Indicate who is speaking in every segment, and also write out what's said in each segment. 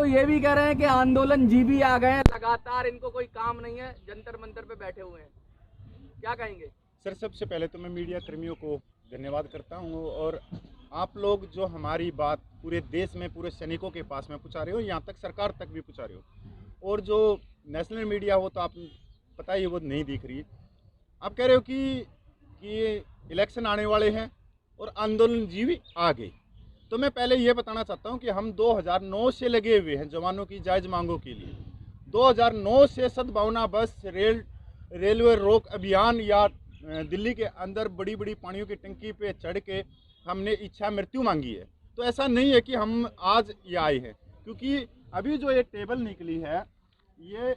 Speaker 1: तो ये भी कह रहे हैं कि आंदोलन जीबी आ गए हैं, लगातार इनको कोई काम नहीं है, जंतर मंतर पे बैठे हुए हैं, क्या कहेंगे?
Speaker 2: सर, सबसे पहले तो मैं मीडिया कर्मियों को धन्यवाद करता हूं, और आप लोग जो हमारी बात पूरे देश में पूरे सैनिकों के पास में पहुंचा रहे हो, यहाँ तक सरकार तक भी पहुंचा रहे हो। और जो नेशनल मीडिया हो तो आप पता ही वो नहीं दिख रही। आप कह रहे हो कि इलेक्शन आने वाले हैं और आंदोलन जीवी आ गए। तो मैं पहले ये बताना चाहता हूं कि हम 2009 से लगे हुए हैं जवानों की जायज़ मांगों के लिए। 2009 से सद्भावना बस, रेलवे रोक अभियान या दिल्ली के अंदर बड़ी बड़ी पानियों की टंकी पे चढ़ के हमने इच्छा मृत्यु मांगी है। तो ऐसा नहीं है कि हम आज ये आए हैं, क्योंकि अभी जो ये टेबल निकली है, ये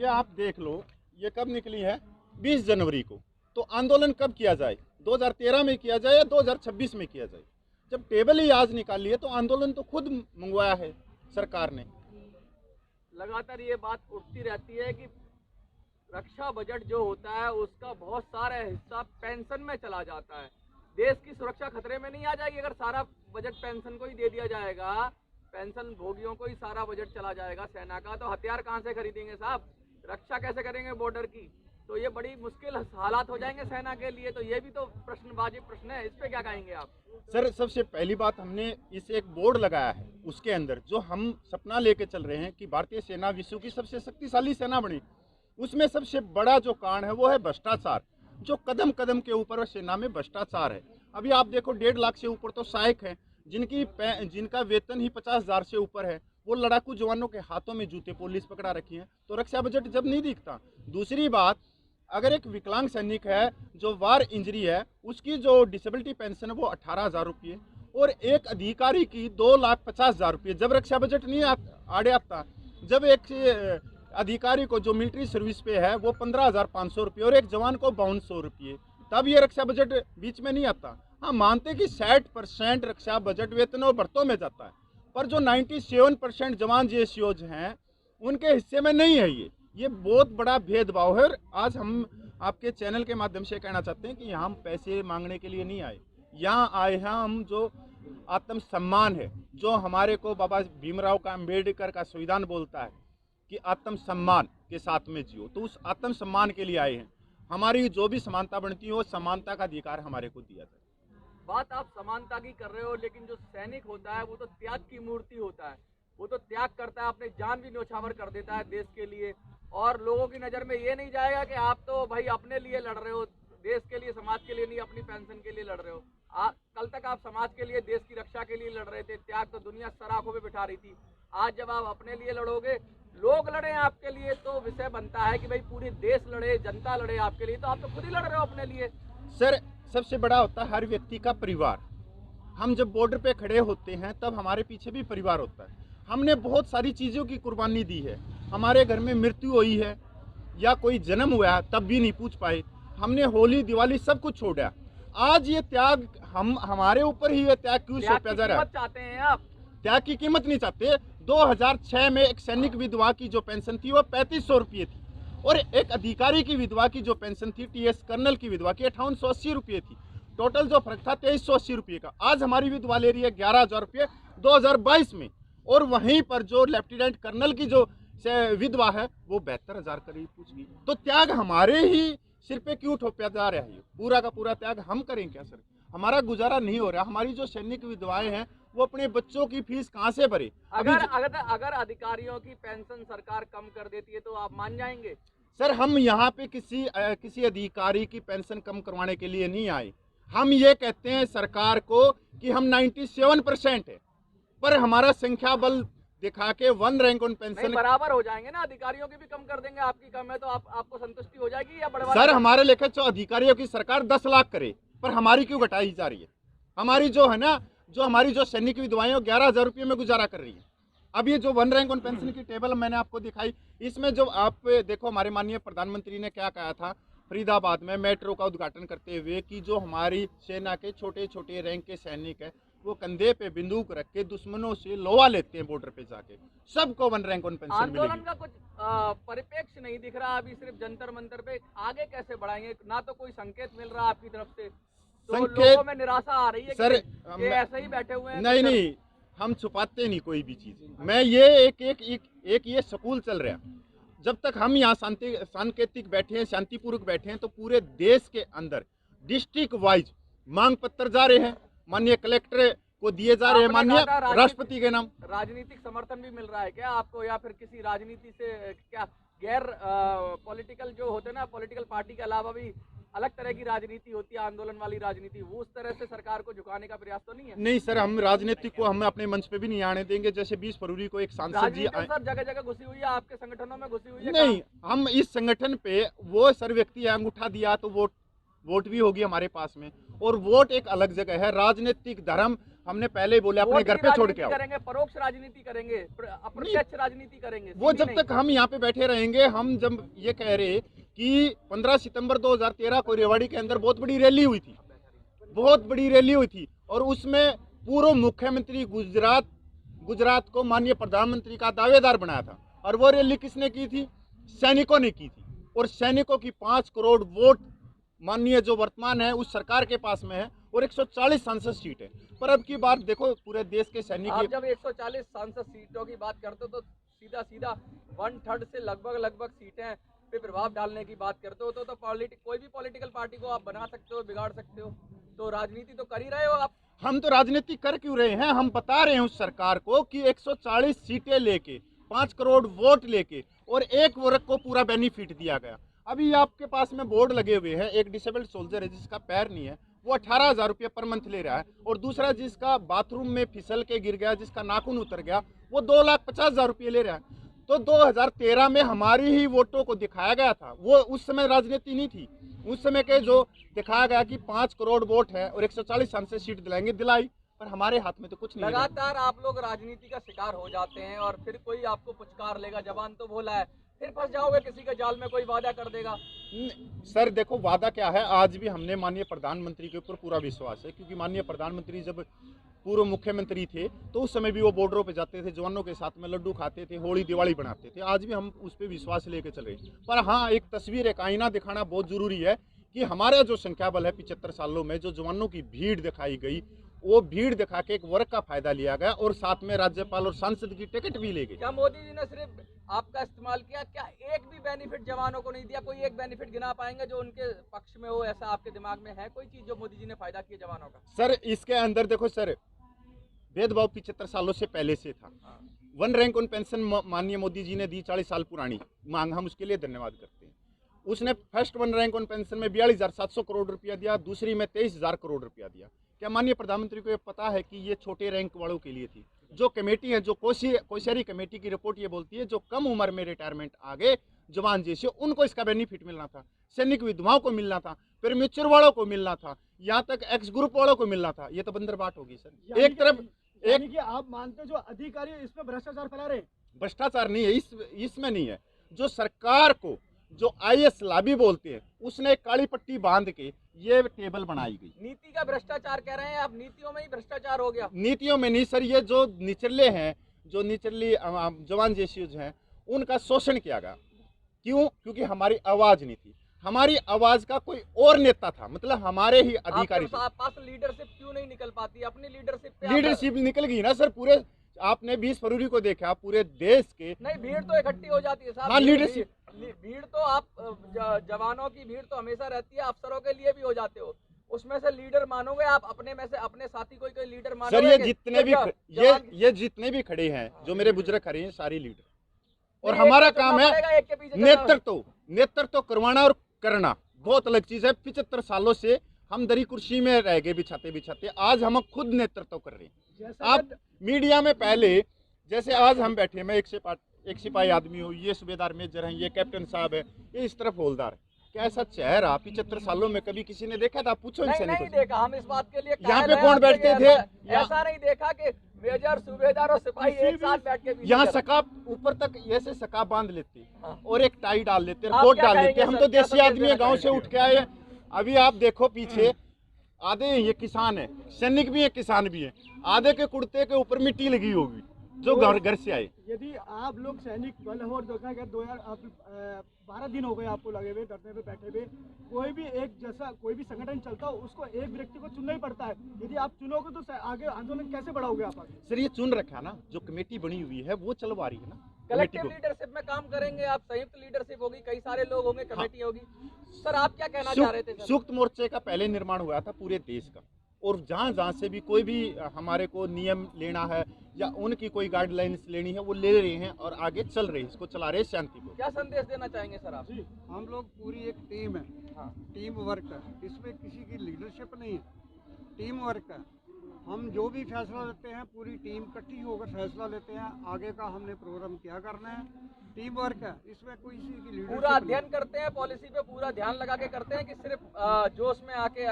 Speaker 2: आप देख लो, ये कब निकली है? 20 जनवरी को। तो आंदोलन कब किया जाए? 2013 में किया जाए या 2026 में किया जाए? जब टेबल ही आज निकाली है तो आंदोलन तो खुद मंगवाया है सरकार ने।
Speaker 1: लगातार ये बात उठती रहती है कि रक्षा बजट जो होता है उसका बहुत सारा हिस्सा पेंशन में चला जाता है। देश की सुरक्षा खतरे में नहीं आ जाएगी अगर सारा बजट पेंशन को ही दे दिया जाएगा, पेंशन भोगियों को ही सारा बजट चला जाएगा सेना का, तो हथियार कहाँ से खरीदेंगे साहब? रक्षा कैसे करेंगे बॉर्डर की? तो ये बड़ी मुश्किल हालात हो जाएंगे सेना के लिए। तो ये भी तो प्रश्न है, इस पे क्या कहेंगे आप?
Speaker 2: सर, सबसे पहली बात, हमने इस एक बोर्ड लगाया है, उसके अंदर जो हम सपना लेके चल रहे हैं कि भारतीय सेना विश्व की सबसे शक्तिशाली सेना बनी। उसमें सबसे बड़ा जो कारण है वो है भ्रष्टाचार। जो कदम कदम के ऊपर सेना में भ्रष्टाचार है। अभी आप देखो, 1.5 लाख से ऊपर तो सहायक हैं, जिनका वेतन ही 50,000 से ऊपर है। वो लड़ाकू जवानों के हाथों में जूते पुलिस पकड़ा रखी है। तो रक्षा बजट जब नहीं दिखता। दूसरी बात, अगर एक विकलांग सैनिक है जो वार इंजरी है, उसकी जो डिसेबिलिटी पेंशन है वो 18,000 रुपये, और एक अधिकारी की 2,50,000 रुपये। जब रक्षा बजट नहीं आड़े आता, जब एक अधिकारी को जो मिलिट्री सर्विस पे है वो 15,500 रुपये और एक जवान को 5200 रुपये, तब ये रक्षा बजट बीच में नहीं आता। हाँ, मानते कि 60% रक्षा बजट वेतन और भर्तों में जाता है, पर जो 97% जवान जेसीओज हैं उनके हिस्से में नहीं है। ये बहुत बड़ा भेदभाव है। और आज हम आपके चैनल के माध्यम से कहना चाहते हैं कि यहाँ हम पैसे मांगने के लिए नहीं आए, यहाँ आए हैं हम जो आत्म सम्मान है, जो हमारे को बाबा भीमराव का अम्बेडकर का संविधान बोलता है कि आत्म सम्मान के साथ में जियो। तो उस आत्म सम्मान के लिए आए हैं। हमारी जो भी समानता बनती है वो समानता का अधिकार हमारे को दिया जाए।
Speaker 1: बात आप समानता की कर रहे हो, लेकिन जो सैनिक होता है वो तो त्याग की मूर्ति होता है। वो तो त्याग करता है, अपनी जान भी न्यौछावर कर देता है देश के लिए। और लोगों की नज़र में ये नहीं जाएगा कि आप तो भाई अपने लिए लड़ रहे हो, देश के लिए, समाज के लिए नहीं, अपनी पेंशन के लिए लड़ रहे हो। कल तक आप समाज के लिए, देश की रक्षा के लिए लड़ रहे थे। त्याग तो दुनिया सराखों में बिठा रही थी। आज जब आप अपने लिए लड़ोगे, लोग लड़े आपके लिए, तो विषय बनता है कि भाई पूरी देश लड़े, जनता लड़े आपके लिए, तो आप तो खुद ही लड़ रहे हो अपने लिए।
Speaker 2: सर, सबसे बड़ा होता है हर व्यक्ति का परिवार। हम जब बॉर्डर पे खड़े होते हैं तब हमारे पीछे भी परिवार होता है। हमने बहुत सारी चीज़ों की कुर्बानी दी है। हमारे घर में मृत्यु हुई है या कोई जन्म हुआ है तब भी नहीं पूछ पाए। हमने होली दिवाली सब कुछ छोड़ा। आज ये त्याग हमारे ऊपर ही, ये त्याग क्यों सौंपा जा रहा है?
Speaker 1: चाहते हैं आप?
Speaker 2: त्याग की कीमत नहीं चाहते। 2006 में एक सैनिक विधवा की जो पेंशन थी वो 3500 रुपये थी, और एक अधिकारी की विधवा की जो पेंशन थी, TS कर्नल की विधवा की 5880 रुपये थी। टोटल जो फर्क था 2380 रुपये का। आज हमारी विधवा ले रही है 11,000 रुपये 2022 में, और वहीं पर जो लेफ्टिनेंट कर्नल की जो विधवा है वो 72,000 करीब पूछ गई। तो त्याग हमारे ही सिर पे क्यों थोपा जा रहा है? पूरा का पूरा त्याग हम करें क्या सर? हमारा गुजारा नहीं हो रहा। हमारी जो सैनिक विधवाएं हैं वो अपने बच्चों की फीस कहाँ से भरे?
Speaker 1: अगर अधिकारियों की पेंशन सरकार कम कर देती है तो आप मान जाएंगे?
Speaker 2: सर, हम यहाँ पे किसी अधिकारी की पेंशन कम करवाने के लिए नहीं आए। हम ये कहते हैं सरकार को कि हम 97% है, पर हमारा संख्या बल दिखा के 1 रैंक ऑन पेंशन
Speaker 1: बराबर हो जाएंगे ना। अधिकारियों की भी कम कर देंगे, आपकी कम है तो आपको संतुष्टि हो जाएगी या बढ़वा?
Speaker 2: सर, हमारे लेखे जो अधिकारियों की सरकार 10 लाख करे, पर हमारी क्यों घटाई जा रही है? हमारी जो है ना, जो हमारी जो सैनिक विधवाएं 11,000 रुपये में गुजारा कर रही है। अब ये जो 1 रैंक ऑन पेंशन की टेबल मैंने आपको दिखाई, इसमें जो आप देखो, हमारे माननीय प्रधानमंत्री ने क्या कहा था फरीदाबाद में मेट्रो का उद्घाटन करते हुए कि जो हमारी सेना के छोटे छोटे रैंक के सैनिक है वो कंधे पे बंदूक रख के दुश्मनों से लोहा लेते हैं बॉर्डर पे जाके, सबको 1 रैंक ऑन पेंशन मिलेगी।
Speaker 1: आंदोलन का कुछ परिप्रेक्ष्य नहीं दिख रहा अभी, सिर्फ जंतर मंतर पे। आगे कैसे बढ़ाएंगे? ना तो कोई संकेत मिल रहा आपकी तरफ से, तो लोगों में निराशा आ रही है
Speaker 2: सर,
Speaker 1: कि ये ऐसे ही बैठे हुए हैं।
Speaker 2: नहीं, हम छुपाते नहीं कोई भी चीज़। मैं ये एक ये स्कूल चल रहा है। जब तक हम यहाँ सांकेतिक बैठे हैं, शांतिपूर्वक बैठे हैं, तो पूरे देश के अंदर डिस्ट्रिक्ट वाइज मांग पत्र जा रहे हैं, माननीय कलेक्टर को दिए जा रहे हैं, माननीय राष्ट्रपति के नाम।
Speaker 1: राजनीतिक समर्थन भी मिल रहा है क्या आपको, या फिर किसी राजनीति से क्या गैर पॉलिटिकल जो होते हैं ना, पॉलिटिकल पार्टी के अलावा भी अलग तरह की राजनीति होती है, आंदोलन वाली राजनीति, वो उस तरह से सरकार को झुकाने का प्रयास तो नहीं है?
Speaker 2: नहीं सर, हम राजनीति को हम अपने मंच पे भी नहीं आने देंगे। जैसे 20 फरवरी को एक सांसद जी
Speaker 1: सर जगह जगह घुसी हुई है, आपके संगठनों में घुसी हुई है?
Speaker 2: नहीं, हम इस संगठन पे वो सर व्यक्ति है, अंगूठा दिया तो वोट भी होगी हमारे पास में, और वोट एक अलग जगह है। राजनीतिक धर्म हमने पहले ही बोले अपने घर पे छोड़ के आओ।
Speaker 1: करेंगे, परोक्ष राजनीति करेंगे, अप्रत्यक्ष राजनीति करेंगे,
Speaker 2: वो जब तक हम यहाँ पे बैठे रहेंगे। हम जब ये कह रहे कि 15 सितंबर 2013 को रेवाड़ी के अंदर बहुत बड़ी रैली हुई थी, बहुत बड़ी रैली हुई थी, और उसमें पूर्व मुख्यमंत्री गुजरात को माननीय प्रधानमंत्री का दावेदार बनाया था, और वो रैली किसने की थी? सैनिकों ने की थी, और सैनिकों की 5 करोड़ वोट माननीय जो वर्तमान है उस सरकार के पास में है, और 140 सांसद सीट है। पर अब की बात देखो, पूरे देश के सैनिक,
Speaker 1: आप जब 140 सांसद सीटों की बात करते हो तो सीधा 1/3 से लगभग सीटें पे प्रभाव डालने की बात करते हो, तो कोई भी पॉलिटिकल पार्टी को आप बना सकते हो, बिगाड़ सकते हो, तो राजनीति तो कर ही रहे हो आप।
Speaker 2: हम तो राजनीति कर क्यों रहे हैं? हम बता रहे हैं उस सरकार को कि 140 सीटें लेके, 5 करोड़ वोट लेके, और एक वर्ग को पूरा बेनिफिट दिया गया। अभी आपके पास में बोर्ड लगे हुए हैं, एक डिसेबल्ड सोल्जर है जिसका पैर नहीं है, वो 18,000 रुपये पर मंथ ले रहा है, और दूसरा जिसका बाथरूम में फिसल के गिर गया, जिसका नाखून उतर गया, वो 2,50,000 रुपये ले रहा है। तो 2013 में हमारी ही वोटों को दिखाया गया था, वो उस समय राजनीति नहीं थी। उस समय के जो दिखाया गया कि 5 करोड़ वोट है और 140 सांसद सीट दिलाएंगे, दिलाई, पर हमारे हाथ में तो कुछ नहीं।
Speaker 1: लगातार आप लोग राजनीति का शिकार हो जाते हैं, और फिर कोई आपको पुचकार लेगा, जबान तो बोला है, फिर फंस जाओगे किसी के जाल में, कोई वादा कर देगा।
Speaker 2: सर देखो, वादा क्या है, आज भी हमने माननीय प्रधानमंत्री के ऊपर पूरा विश्वास है, क्योंकि माननीय प्रधानमंत्री जब पूर्व मुख्यमंत्री थे तो उस समय भी वो बॉर्डरों पे जाते थे, जवानों के साथ में लड्डू खाते थे, होली दिवाली बनाते थे। आज भी हम उस पर विश्वास लेके चल रहे हैं। पर हाँ, एक तस्वीर, एक आईना दिखाना बहुत जरूरी है कि हमारा जो संख्या बल है 75 सालों में, जो जवानों की भीड़ दिखाई गई, वो भीड़ दिखा के एक वर्ग का फायदा लिया गया, और साथ में राज्यपाल और सांसद की टिकट भी ले गए।
Speaker 1: क्या मोदी जी ने सिर्फ आपका इस्तेमाल किया? क्या एक भी बेनिफिट जवानों को नहीं दिया? कोई एक बेनिफिट गिना पाएंगे जो उनके पक्ष में हो? ऐसा आपके दिमाग में है कोई चीज जो मोदी जी ने फायदा किया जवानों का?
Speaker 2: सर इसके अंदर देखो सर, भेदभाव 75 सालों से पहले से था। 1 रैंक ऑन पेंशन माननीय मोदी जी ने दी, 40 साल पुरानी मांग, हम उसके लिए धन्यवाद करते हैं। उसने फर्स्ट 1 रैंक ऑन पेंशन में 42,700 करोड़ रुपया दिया, दूसरी में 23,000 करोड़ रुपया दिया। क्या माननीय प्रधानमंत्री को ये पता है कि ये छोटे रैंक वालों के लिए थी? जो कमेटी है, जो कोश्यारी कमेटी की रिपोर्ट ये बोलती है, जो कम उम्र में रिटायरमेंट आ गए जवान जैसे, उनको इसका बेनिफिट मिलना था, सैनिक विधवाओं को मिलना था, फिर म्यूचुअल वालों को मिलना था, यहाँ तक एक्स ग्रुप वालों को मिलना था। ये तो बंदरबाट होगी सर। एक तरफ
Speaker 3: आप मानते हो जो अधिकारी इसमें भ्रष्टाचार फैला रहे हैं?
Speaker 2: भ्रष्टाचार नहीं है, इसमें नहीं है। जो सरकार को जो IAS लाबी बोलते हैं, उसने काली पट्टी बांध के ये टेबल बनाई गई।
Speaker 1: नीति का भ्रष्टाचार कह रहे हैं आप? नीतियों में ही भ्रष्टाचार हो गया?
Speaker 2: नीतियों में नहीं सर, ये जो निचले हैं, जो निचली जवान जैसी हैं, उनका शोषण किया गया। क्यों? क्योंकि हमारी आवाज नहीं थी। हमारी आवाज का कोई और नेता था, मतलब हमारे ही अधिकारी।
Speaker 1: पास लीडरशिप क्यों नहीं निकल पाती? अपनी
Speaker 2: लीडरशिप निकल गई ना सर। पूरे आपने 20 फरवरी को देखा, पूरे देश के
Speaker 1: नहीं, भीड़ तो इकट्ठी हो जाती है साहब।
Speaker 2: हाँ, लीडरशिप
Speaker 1: भीड़ तो आप जवानों की भीड़ तो हमेशा रहती है, अफसरों के लिए भी हो जाते हो। उसमें से लीडर मानोगे आप? अपने में से अपने साथी कोई लीडर मानोगे?
Speaker 2: सर ये जितने भी खड़े हैं, जो मेरे बुजुर्ग खड़े हैं, सारे लीडर, और हमारा काम है नेतृत्व करवाना और करना, बहुत अलग चीज है। 75 सालों से हम दरी कुर्सी में रह गए बिछाते, आज हम खुद नेतृत्व कर रहे हैं। आप मीडिया में पहले जैसे आज हम बैठे, मैं एक सिपाही आदमी हूँ, ये सूबेदार मेजर हैं, ये कैप्टन साहब है, ये इस तरफ हवलदार है। क्या ऐसा चेहरा 75 सालों में कभी किसी ने देखा था? पूछो इनसे।
Speaker 1: नहीं देखा। हम इस बात के लिए
Speaker 2: यहाँ पे कौन बैठते थे?
Speaker 1: ऐसा नहीं देखा कि मेजर, सूबेदार और सिपाही एक साथ बैठ के।
Speaker 2: यहाँ सकाप ऊपर तक ऐसे सकाप बांध लेते और एक टाई डाल लेते, कोट डाल लेते। हम तो देसी आदमी है, गाँव से उठ के आए। अभी आप देखो पीछे, आधे ये किसान है, सैनिक भी है, किसान भी है। आधे के कुर्ते के ऊपर मिट्टी लगी होगी, जो घर से आए।
Speaker 3: यदि आप लोग सैनिक बल हो और देखा गया 12 दिन हो गए आपको लगे हुए धरने पे बैठे हुए, कोई भी एक जैसा कोई भी संगठन चलता हो उसको एक व्यक्ति को चुनना ही पड़ता है। यदि आप चुनोगे तो आगे आंदोलन कैसे बढ़ाओगे आप आगे?
Speaker 2: सर ये चुन रखा ना, जो कमेटी बनी हुई है वो चलवा रही है ना कमेटी
Speaker 1: कलेक्टिव
Speaker 2: को।
Speaker 1: लीडरशिप में काम करेंगे आप, संयुक्त लीडरशिप होगी, कई सारे लोग होंगे, कमेटी होगी। सर आप क्या कहना चाह रहे थे सर?
Speaker 2: संयुक्त मोर्चे का पहले निर्माण हुआ था पूरे देश का, और जहाँ जहाँ से भी कोई भी हमारे को नियम लेना है या उनकी कोई गाइडलाइंस लेनी है वो ले रहे हैं और आगे चल रहे हैं, इसको चला रहे हैं शांति को।
Speaker 1: क्या संदेश देना चाहेंगे सर आप?
Speaker 4: हम लोग पूरी एक टीम है,
Speaker 1: हाँ।
Speaker 4: टीम वर्क है, इसमें किसी की लीडरशिप नहीं है, टीम वर्क है। हम जो भी फैसला लेते हैं पूरी टीम इकट्ठी होकर फैसला लेते हैं, आगे का हमने प्रोग्राम क्या करना है, टीम वर्क है, इसमें कोई किसी की लीडरशिप
Speaker 1: पूरा अध्ययन करते हैं, पॉलिसी पे पूरा ध्यान लगा के करते हैं कि सिर्फ जोश में आके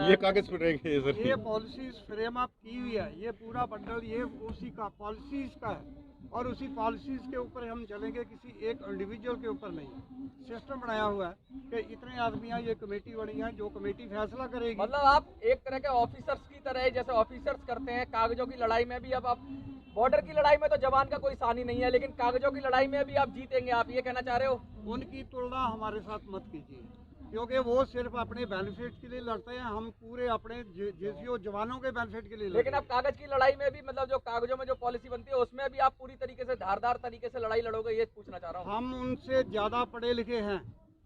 Speaker 2: ये कागज पर रहेंगे सर।
Speaker 4: ये पॉलिसीज फ्रेम अप की हुई है, ये पूरा बंडल ये उसी का पॉलिसीज का है, और उसी पॉलिसीज के ऊपर हम चलेंगे, किसी एक इंडिविजुअल के ऊपर नहीं। सिस्टम बनाया हुआ है कि इतने आदमी हैं, ये कमेटी बनी है, जो कमेटी फैसला करेगी।
Speaker 1: मतलब आप एक तरह के ऑफिसर्स की तरह ही, जैसे ऑफिसर्स करते हैं कागजों की लड़ाई में भी, अब आप बॉर्डर की लड़ाई में तो जवान का कोई सानी नहीं है, लेकिन कागजों की लड़ाई में भी आप जीतेंगे, आप ये कहना चाह रहे हो?
Speaker 4: उनकी तुलना हमारे साथ मत कीजिए, क्योंकि वो सिर्फ अपने बेनिफिट के लिए लड़ते हैं, हम पूरे अपने जेसीओ जवानों के बेनिफिट के लिए लड़ते
Speaker 1: लेकिन अब कागज की लड़ाई में भी, मतलब जो कागजों में जो पॉलिसी बनती है उसमें भी आप पूरी तरीके से धारदार तरीके से लड़ाई लड़ोगे, ये पूछना चाह रहा हूँ।
Speaker 4: हम उनसे ज्यादा पढ़े लिखे हैं,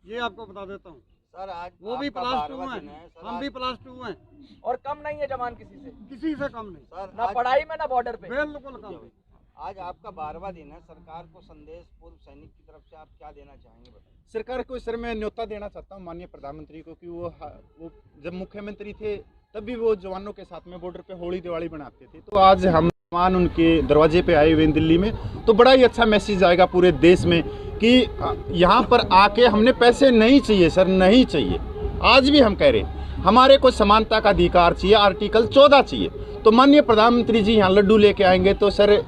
Speaker 4: ये आपको बता देता हूँ।
Speaker 5: सर आज
Speaker 4: वो भी
Speaker 5: आपका
Speaker 4: +2
Speaker 5: 12वां
Speaker 4: हैं,
Speaker 5: दिन है, सर
Speaker 4: हम
Speaker 5: आज-
Speaker 4: भी +2 हैं,
Speaker 1: और कम नहीं है जवान किसी से,
Speaker 4: किसी से कम नहीं,
Speaker 5: सर
Speaker 1: ना
Speaker 5: आज-
Speaker 1: पढ़ाई में ना बॉर्डर पे।
Speaker 4: बिल्कुल कम नहीं।
Speaker 5: आज आपका 12वां दिन है, सरकार को संदेश पूर्व सैनिक की तरफ से आप क्या देना चाहेंगे बताइए?
Speaker 2: सरकार को सर मैं न्योता देना चाहता हूँ माननीय प्रधानमंत्री को कि वो जब मुख्यमंत्री थे तब भी वो जवानों के साथ में बॉर्डर पे होली दिवाली बनाते थे, तो आज हम जवान उनके दरवाजे पे आए हुए हैं दिल्ली में, तो बड़ा ही अच्छा मैसेज आएगा पूरे देश में कि यहाँ पर आके हमने पैसे नहीं चाहिए सर, नहीं चाहिए। आज भी हम कह रहे हैं हमारे को समानता का अधिकार चाहिए, आर्टिकल 14 चाहिए। तो माननीय प्रधानमंत्री जी यहाँ लड्डू लेके आएंगे तो सर